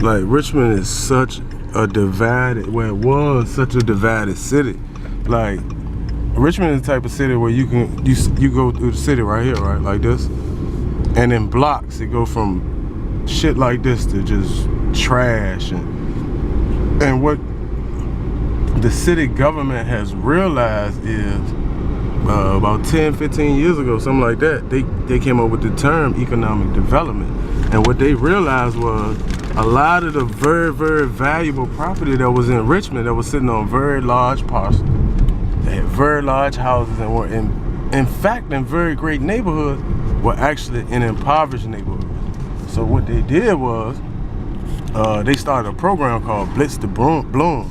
Like Richmond is such a divided, well, it was such a divided city. Like Richmond is the type of city where you go through the city right here, right, like this, and in blocks it go from shit like this to just trash and what the city government has realized is about 10, 15 years ago, something like that, they came up with the term economic development. And what they realized was a lot of the very, very valuable property that was in Richmond that was sitting on very large parcels. They had very large houses and were in fact, in very great neighborhoods, were actually in impoverished neighborhoods. So what they did was, they started a program called Blitz to Bloom.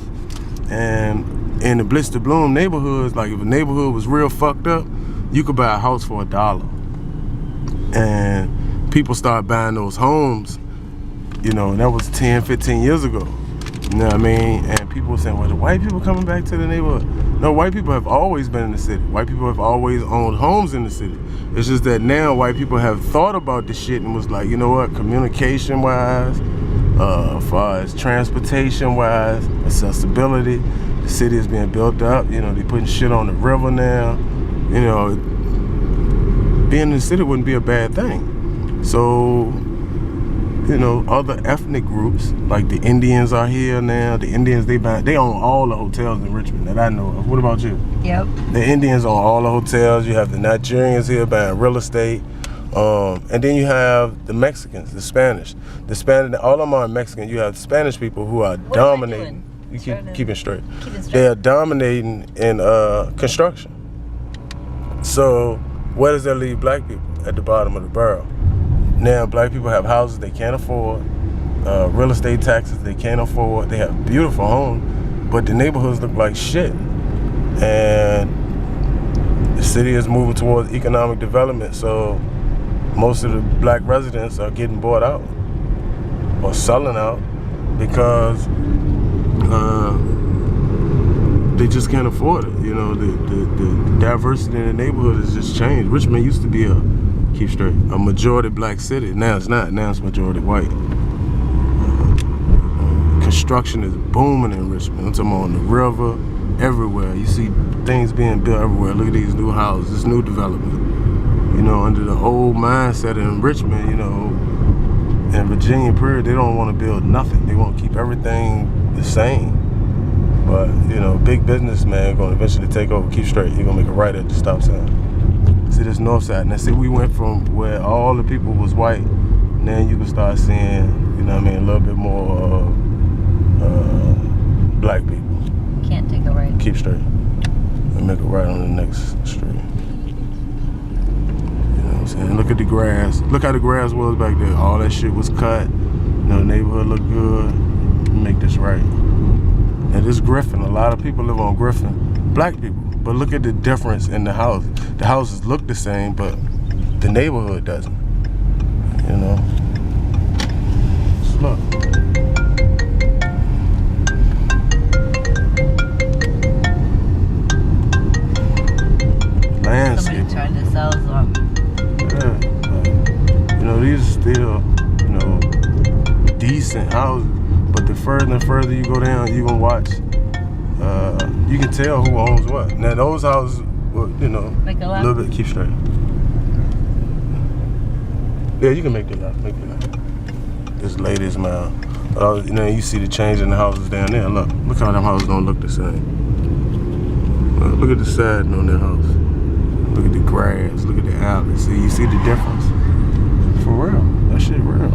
And in the Blitz to Bloom neighborhoods, like if a neighborhood was real fucked up, you could buy a house for $1. And people started buying those homes, you know, and that was 10, 15 years ago. You know what I mean? And people were saying, well, the white people coming back to the neighborhood. No, white people have always been in the city. White people have always owned homes in the city. It's just that now white people have thought about this shit and was like, you know what, communication-wise, as far as transportation-wise, accessibility, the city is being built up. You know, they putting shit on the river now. You know, being in the city wouldn't be a bad thing. So, you know, other ethnic groups, like the Indians are here now. The Indians, they own all the hotels in Richmond that I know of. What about you? Yep. The Indians own all the hotels. You have the Nigerians here buying real estate. And then you have the Mexicans, the Spanish. The Spanish, all of them are Mexican. You have Spanish people who are dominating. You keep it straight. They are dominating in construction. So where does that leave black people? At the bottom of the barrel. Now black people have houses they can't afford, real estate taxes they can't afford. They have beautiful homes, but the neighborhoods look like shit. And the city is moving towards economic development, so most of the black residents are getting bought out or selling out because they just can't afford it. You know, the diversity in the neighborhood has just changed. Richmond used to be a majority black city. Now it's not. Now it's majority white. Construction is booming in Richmond. I'm talking about on the river, everywhere. You see things being built everywhere. Look at these new houses, this new development. You know, under the old mindset in Richmond, you know, in Virginia, period, they don't want to build nothing. They want to keep everything the same. But, you know, big businessman going to eventually take over. Keep straight. You're going to make a right at the stop sign. See this north side. Now, see, we went from where all the people was white. Now you can start seeing, you know what I mean, a little bit more black people. Can't take a right. Keep straight. And make a right on the next street. And look at the grass. Look how the grass was back there. All that shit was cut. You know, the neighborhood looked good. Make this right. And this Griffin, a lot of people live on Griffin. Black people. But look at the difference in the houses. The houses look the same, but the neighborhood doesn't. You know? Just look. Landscape. Somebody trying to sell something. You know, these are still, you know, decent houses, but the further and further you go down, you gonna watch, you can tell who owns what. Now those houses, well, you know, a little bit, keep straight. Yeah, you can make the left, This lady's mile. You know, you see the change in the houses down there. Look how them houses don't look the same. Look at the siding on that house. Look at the grass, look at the alley. See, you see the difference? For real, that shit real.